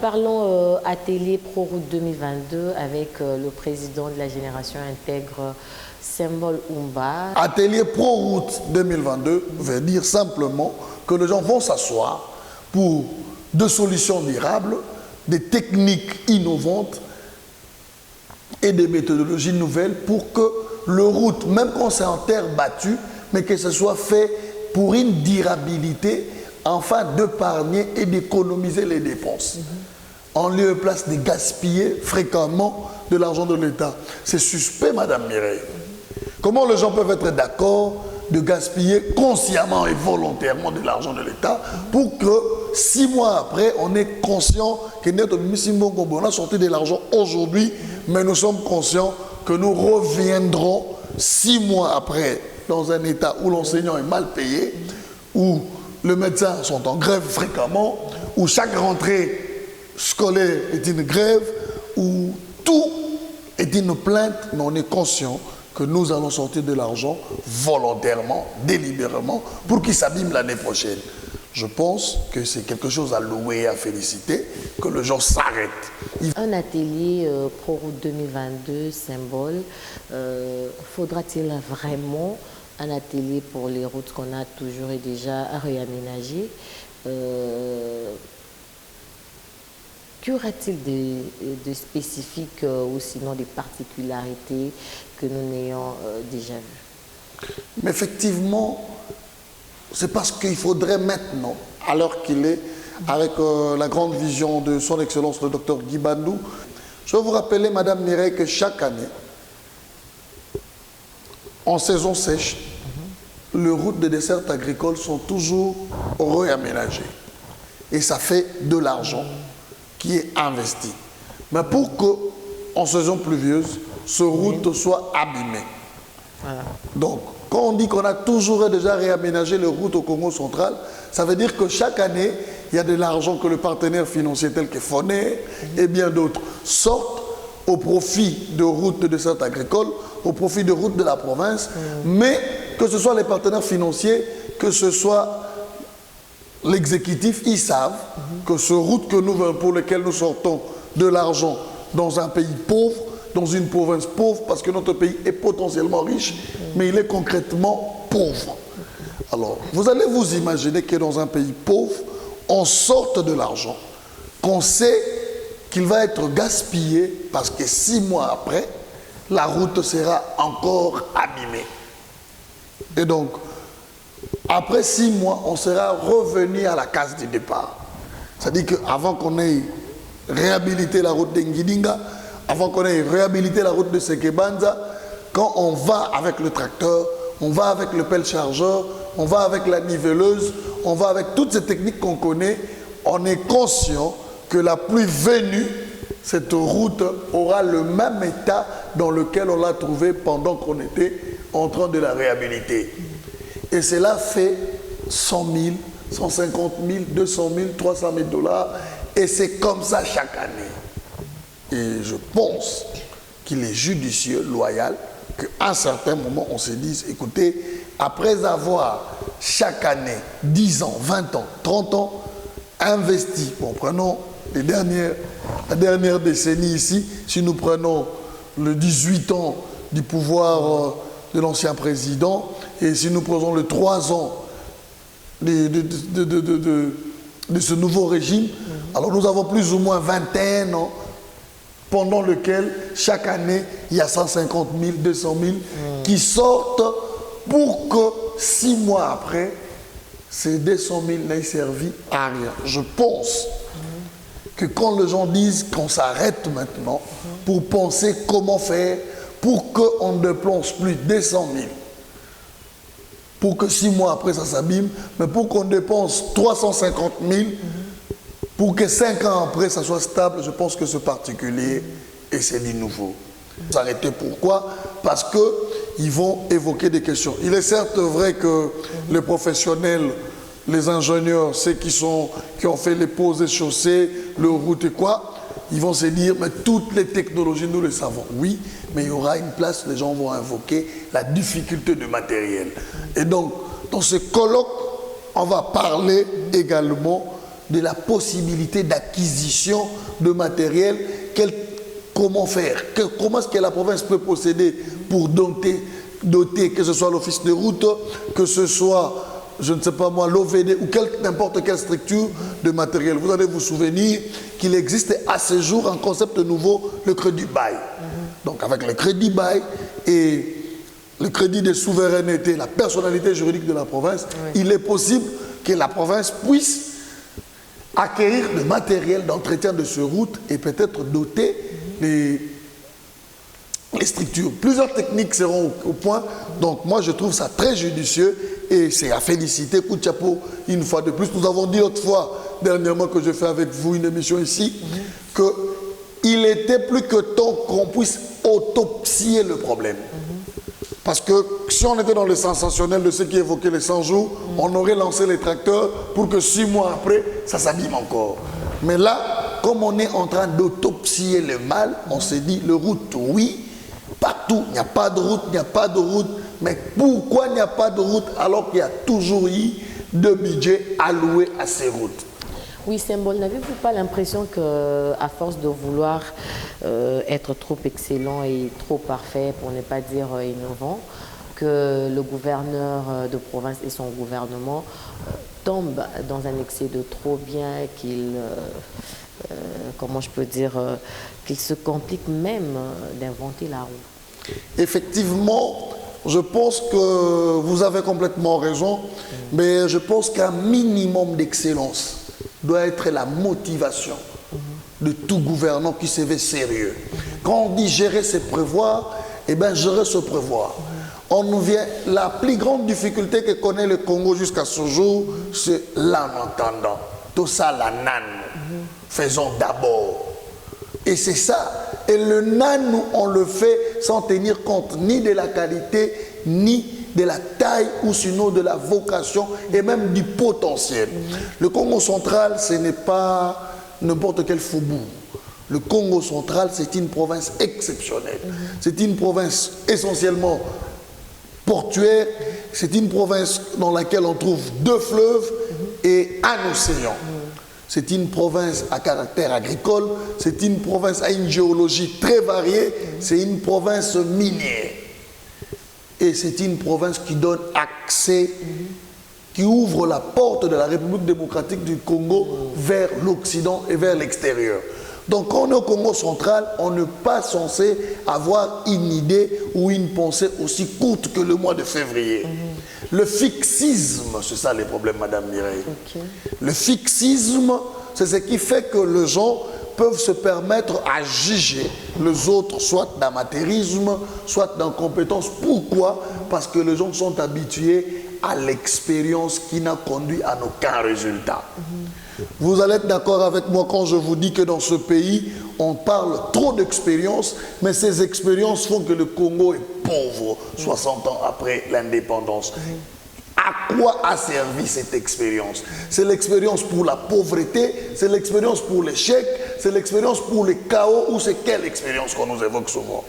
Parlons atelier Pro-Route 2022 avec le président de la génération intègre, Symbole Oumba. Atelier Pro-Route 2022 veut dire simplement que les gens vont s'asseoir pour des solutions durables, des techniques innovantes et des méthodologies nouvelles pour que le route, même quand c'est en terre battue, mais que ce soit fait pour une durabilité, afin d'épargner et d'économiser les dépenses. En lieu et place de gaspiller fréquemment de l'argent de l'État. C'est suspect, Madame Mireille. Comment les gens peuvent être d'accord de gaspiller consciemment et volontairement de l'argent de l'État pour que 6 mois après, on est conscient que notre on a sorti de l'argent aujourd'hui, mais nous sommes conscients que nous reviendrons 6 mois après dans un État où l'enseignant est mal payé, où les médecins sont en grève fréquemment, où chaque rentrée scolaire est une grève, où tout est une plainte, mais on est conscient que nous allons sortir de l'argent volontairement, délibérément, pour qu'il s'abîme l'année prochaine. Je pense que c'est quelque chose à louer et à féliciter, que les gens s'arrêtent. Un atelier Pro-Route 2022, Symbole, faudra-t-il vraiment un atelier pour les routes qu'on a toujours et déjà à réaménager? Qu'y aura-t-il de spécifique ou sinon des particularités que nous n'ayons déjà vues? Mais effectivement, c'est parce qu'il faudrait maintenant, à l'heure qu'il est, avec la grande vision de son Excellence le Dr Guy Bandou, je vais vous rappeler, Madame Mireille, que chaque année, en saison sèche, les routes de dessert agricoles sont toujours réaménagées. Et ça fait de l'argent qui est investi. Mais pour que, en saison pluvieuse, ces routes soient abîmées. Voilà. Donc, quand on dit qu'on a toujours déjà réaménagé les routes au Congo central, ça veut dire que chaque année, il y a de l'argent que le partenaire financier tel que Foné et bien d'autres sortent au profit de routes de dessert agricole, au profit de routes de la province, mais que ce soit les partenaires financiers, que ce soit l'exécutif, ils savent que ces routes que nous, pour lesquelles nous sortons de l'argent dans un pays pauvre, dans une province pauvre, parce que notre pays est potentiellement riche, mais il est concrètement pauvre. Alors, vous allez vous imaginer que dans un pays pauvre, on sorte de l'argent, qu'on sait qu'il va être gaspillé, parce que 6 mois après, la route sera encore abîmée. Et donc, après 6 mois, on sera revenu à la case du départ. C'est-à-dire qu'avant qu'on ait réhabilité la route d'Engidinga, avant qu'on ait réhabilité la route de Sekebanza, quand on va avec le tracteur, on va avec le pelle chargeur, on va avec la niveleuse, on va avec toutes ces techniques qu'on connaît, on est conscient que la pluie venue, cette route aura le même état dans lequel on l'a trouvée pendant qu'on était en train de la réhabiliter. Et cela fait 100 000, 150 000, 200 000, 300 000 $. Et c'est comme ça chaque année. Et je pense qu'il est judicieux, loyal, qu'à un certain moment, on se dise, écoutez, après avoir chaque année, 10 ans, 20 ans, 30 ans, investi, bon, prenons la dernière décennie ici, si nous prenons le 18 ans du pouvoir de l'ancien président, et si nous prenons les 3 ans de ce nouveau régime, alors nous avons plus ou moins 21 ans pendant lequel chaque année il y a 150 000, 200 000 qui sortent pour que 6 mois après, ces 200 000 n'aient servi à rien. Je pense que quand les gens disent qu'on s'arrête maintenant pour penser comment faire pour qu'on ne dépense plus 200 000, pour que 6 mois après ça s'abîme, mais pour qu'on dépense 350 000, pour que 5 ans après ça soit stable, je pense que c'est particulier et c'est du nouveau. S'arrêter pourquoi? Parce qu'ils vont évoquer des questions. Il est certes vrai que les professionnels, les ingénieurs, ceux qui ont fait les poses et chaussées, le route et quoi, ils vont se dire, mais toutes les technologies, nous le savons. Oui, mais il y aura une place, les gens vont invoquer la difficulté de matériel. Et donc, dans ce colloque, on va parler également de la possibilité d'acquisition de matériel. Comment faire? Comment est-ce que la province peut procéder pour doter, que ce soit l'office de route, que ce soit, je ne sais pas moi, l'OVD ou n'importe quelle structure de matériel. Vous allez vous souvenir qu'il existe à ce jour un concept nouveau, le crédit bail. Donc avec le crédit bail et le crédit de souveraineté, la personnalité juridique de la province, il est possible que la province puisse acquérir le matériel d'entretien de ces routes et peut-être doter les structures. Plusieurs techniques seront au point. Donc moi je trouve ça très judicieux et c'est à féliciter. Coup de chapeau une fois de plus. Nous avons dit l'autre fois, dernièrement que je fais avec vous une émission ici, qu'il était plus que temps qu'on puisse autopsier le problème. Parce que si on était dans le sensationnel de ceux qui évoquaient les 100 jours, on aurait lancé les tracteurs pour que 6 mois après, ça s'abîme encore. Mais là, comme on est en train d'autopsier le mal, on s'est dit, le route, oui, partout, il n'y a pas de route, il n'y a pas de route. Mais pourquoi il n'y a pas de route alors qu'il y a toujours eu de budget alloué à ces routes? Oui, Symbole, n'avez-vous pas l'impression qu'à force de vouloir être trop excellent et trop parfait, pour ne pas dire innovant, que le gouverneur de province et son gouvernement tombent dans un excès de trop bien, qu'il, comment je peux dire, qu'il se complique même d'inventer la roue? Effectivement, je pense que vous avez complètement raison, mais je pense qu'un minimum d'excellence doit être la motivation de tout gouvernant qui se veut sérieux. Quand on dit gérer, c'est prévoir, eh bien gérer, c'est prévoir. On nous vient, la plus grande difficulté que connaît le Congo jusqu'à ce jour, c'est l'en-entendant. Tout ça, la nan. Faisons d'abord. Et c'est ça. Et le nan, on le fait sans tenir compte ni de la qualité, ni de la taille ou sinon de la vocation et même du potentiel. Le Congo central, ce n'est pas n'importe quel faubourg. Le Congo central, c'est une province exceptionnelle. C'est une province essentiellement portuaire. C'est une province dans laquelle on trouve 2 fleuves et un océan. C'est une province à caractère agricole. C'est une province à une géologie très variée. C'est une province minière. Et c'est une province qui donne accès, qui ouvre la porte de la République démocratique du Congo vers l'Occident et vers l'extérieur. Donc quand on est au Congo central, on n'est pas censé avoir une idée ou une pensée aussi courte que le mois de février. Le fixisme, c'est ça les problèmes, Madame Mireille. Le fixisme, c'est ce qui fait que les gens peuvent se permettre à juger les autres, soit d'amateurisme, soit d'incompétence. Pourquoi? Parce que les gens sont habitués à l'expérience qui n'a conduit à aucun résultat. Vous allez être d'accord avec moi quand je vous dis que dans ce pays, on parle trop d'expérience, mais ces expériences font que le Congo est pauvre 60 ans après l'indépendance. À quoi a servi cette expérience? C'est l'expérience pour la pauvreté, c'est l'expérience pour l'échec, c'est l'expérience pour le chaos, ou c'est quelle expérience qu'on nous évoque souvent?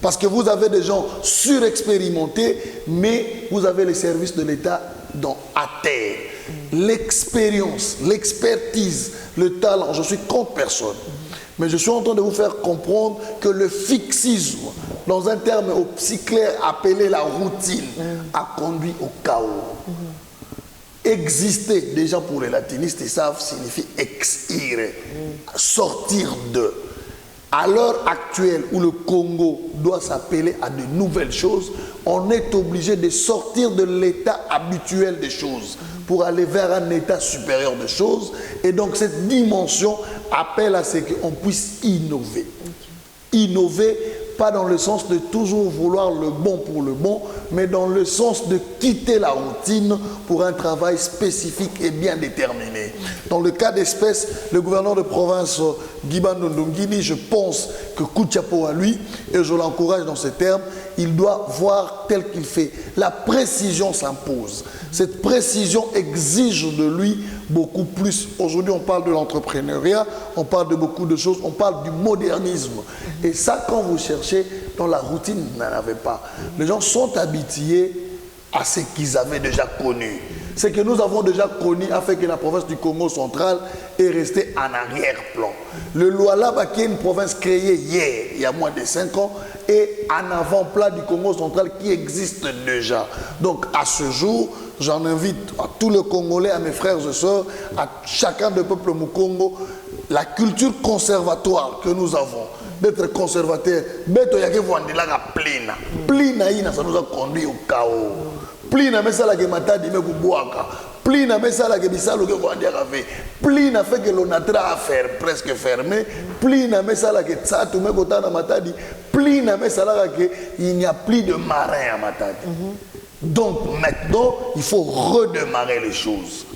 Parce que vous avez des gens surexpérimentés, mais vous avez les services de l'État à terre. L'expérience, l'expertise, le talent, je suis contre personne. Mais je suis en train de vous faire comprendre que le fixisme, dans un terme aussi clair appelé la routine, a conduit au chaos. Exister, déjà pour les latinistes, ils savent, signifie exire, sortir de. À l'heure actuelle où le Congo doit s'appeler à de nouvelles choses, on est obligé de sortir de l'état habituel des choses pour aller vers un état supérieur des choses. Et donc cette dimension appelle à ce qu'on puisse innover. Innover, pas dans le sens de toujours vouloir le bon pour le bon, mais dans le sens de quitter la routine pour un travail spécifique et bien déterminé. Dans le cas d'espèce, le gouverneur de province Guiba Ndongini, je pense que coup de chapeau à lui, et je l'encourage dans ces termes, il doit voir tel qu'il fait. La précision s'impose. Cette précision exige de lui beaucoup plus. Aujourd'hui, on parle de l'entrepreneuriat, on parle de beaucoup de choses, on parle du modernisme. Et ça, quand vous cherchez, dans la routine, vous n'en avez pas. Les gens sont habitués à ce qu'ils avaient déjà connu. c'est que nous avons déjà connu a fait que la province du Congo central est restée en arrière-plan. Le Lualaba, qui est une province créée hier, il y a moins de 5 ans, est en avant-plan du Congo central qui existe déjà. Donc à ce jour, j'en invite à tous les Congolais, à mes frères et sœurs, à chacun des peuples Mukongo, la culture conservatoire que nous avons, d'être conservateur, ça nous a conduit au chaos. Plina mais ça la matadi me kubuaka. Plina mais ça la bisalo que vous avez. Plina fait que l'onatra a faire presque fermé. Plina mais ça la que tsatu me kotana matadi. Plina mais ça la que il n'y a plus de marins à matadi. Donc maintenant, il faut redémarrer les choses.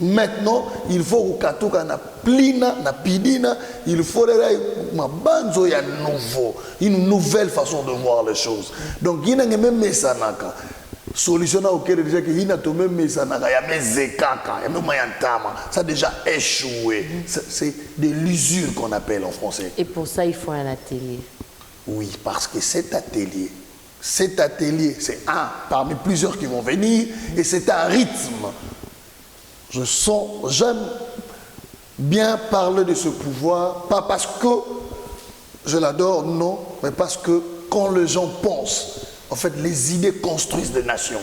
Maintenant, il faut que na plina, na pidina, il faudrait mabanzo ya nouveau, une nouvelle façon de voir les choses. Donc il y a même mesanaka. Solution auquel déjà que il y a même mesanaka, ya mezekaka, ya même mayantama, ça a déjà échoué. C'est de l'usure qu'on appelle en français. Et pour ça, il faut un atelier. Oui, parce que cet atelier, c'est un parmi plusieurs qui vont venir et c'est un rythme. J'aime bien parler de ce pouvoir, pas parce que je l'adore, non, mais parce que quand les gens pensent, en fait, les idées construisent des nations.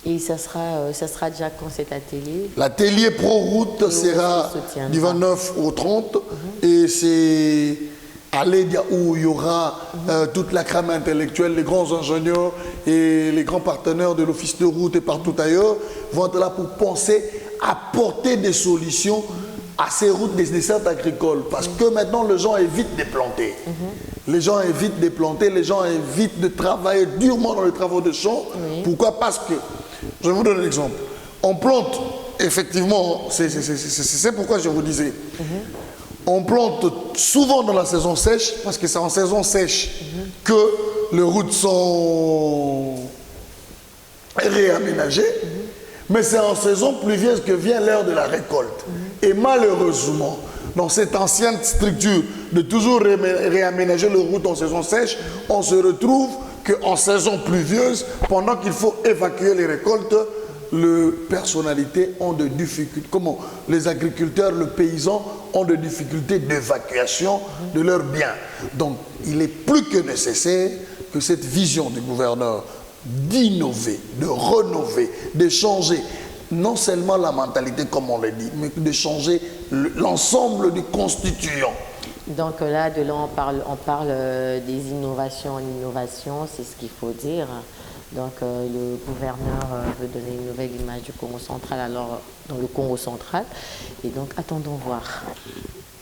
Et ça sera déjà quand cet atelier? L'atelier Pro-Route sera du 29 au 30 et c'est à Lédia où il y aura toute la crème intellectuelle, les grands ingénieurs et les grands partenaires de l'office de route et partout ailleurs vont être là pour penser à apporter des solutions à ces routes des dessertes agricoles. Parce que maintenant, les gens évitent de planter. Les gens évitent de planter, les gens évitent de travailler durement dans les travaux de champs. Pourquoi? Parce que, je vais vous donner un exemple. On plante, effectivement, c'est pourquoi je vous disais, on plante souvent dans la saison sèche, parce que c'est en saison sèche que les routes sont réaménagées, mais c'est en saison pluvieuse que vient l'heure de la récolte. Et malheureusement, dans cette ancienne structure de toujours réaménager les routes en saison sèche, on se retrouve qu'en saison pluvieuse, pendant qu'il faut évacuer les récoltes, les personnalités ont des difficultés. Comment? Les agriculteurs, les paysans ont des difficultés d'évacuation de leurs biens. Donc, il est plus que nécessaire que cette vision du gouverneur d'innover, de rénover, de changer non seulement la mentalité, comme on l'a dit, mais de changer l'ensemble du constituant. Donc là, on parle des innovations en innovation, c'est ce qu'il faut dire. Donc le gouverneur veut donner une nouvelle image du Congo central, alors dans le Congo central. Et donc attendons voir.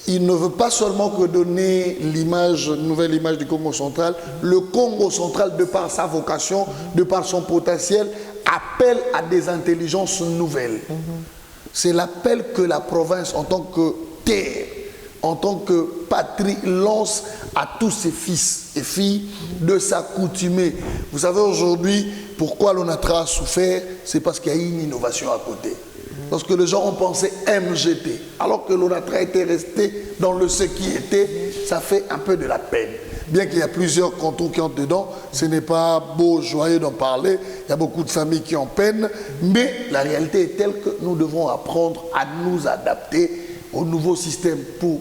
Il ne veut pas seulement que donner l'image, une nouvelle image du Congo central. Le Congo central, de par sa vocation, de par son potentiel, appelle à des intelligences nouvelles. C'est l'appel que la province, en tant que terre, en tant que patrie, lance à tous ses fils et filles de s'accoutumer. Vous savez aujourd'hui pourquoi l'ONATRA a souffert, c'est parce qu'il y a eu une innovation à côté. Parce que les gens ont pensé MGT, alors que l'ONATRA était resté dans le ce qui était, ça fait un peu de la peine. Bien qu'il y a plusieurs cantons qui entrent dedans, ce n'est pas beau, joyeux d'en parler, il y a beaucoup de familles qui en peinent, mais la réalité est telle que nous devons apprendre à nous adapter au nouveau système pour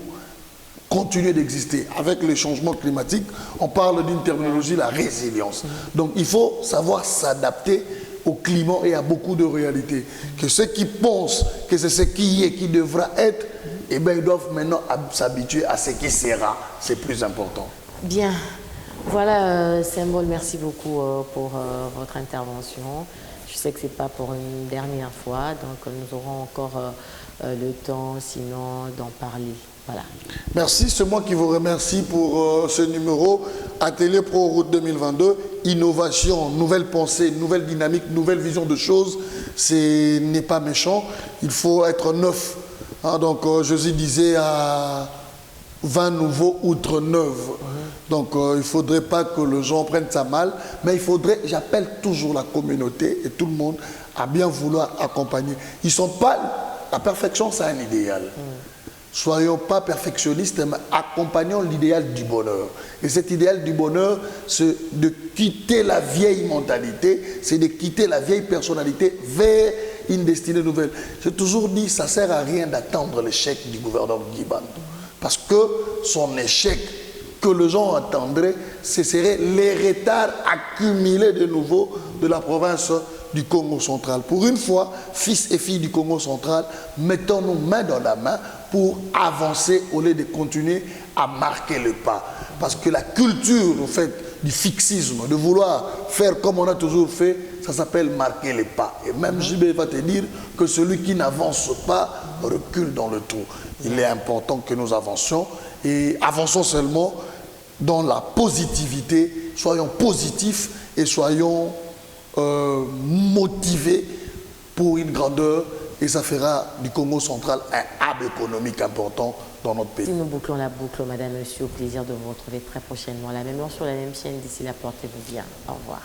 continuer d'exister. Avec les changements climatiques, on parle d'une terminologie, la résilience. Donc il faut savoir s'adapter au climat et à beaucoup de réalités. Que ceux qui pensent que c'est ce qui est, qui devra être, eh bien, ils doivent maintenant s'habituer à ce qui sera. C'est plus important. Bien. Voilà, Symbole, merci beaucoup pour votre intervention. Je sais que ce n'est pas pour une dernière fois, donc nous aurons encore le temps, sinon, d'en parler. Voilà. Merci, c'est moi qui vous remercie pour ce numéro Atelier Pro-Route 2022. Innovation, nouvelle pensée, nouvelle dynamique, nouvelle vision de choses. Ce n'est pas méchant, il faut être neuf. Hein, donc Jésus disait à 20 nouveaux outre 9. Donc il ne faudrait pas que les gens prennent ça mal, mais il faudrait, j'appelle toujours la communauté et tout le monde à bien vouloir accompagner. Ils sont pas, la perfection c'est un idéal. Soyons pas perfectionnistes, mais accompagnons l'idéal du bonheur. Et cet idéal du bonheur, c'est de quitter la vieille mentalité, c'est de quitter la vieille personnalité vers une destinée nouvelle. J'ai toujours dit, ça ne sert à rien d'attendre l'échec du gouverneur Guy Bandou. Parce que son échec que les gens attendraient, ce serait les retards accumulés de nouveau de la province du Congo central. Pour une fois, fils et filles du Congo central, mettons-nous main dans la main pour avancer au lieu de continuer à marquer le pas. Parce que la culture, en fait, du fixisme, de vouloir faire comme on a toujours fait, ça s'appelle marquer les pas. Et même JB va te dire que celui qui n'avance pas recule dans le trou. Il est important que nous avancions et avançons seulement dans la positivité. Soyons positifs et soyons motivés pour une grandeur et ça fera du Congo central un hub économique important dans notre pays. Si nous bouclons la boucle, madame, monsieur, au plaisir de vous retrouver très prochainement. La même heure sur la même chaîne. D'ici là, portez-vous bien. Au revoir.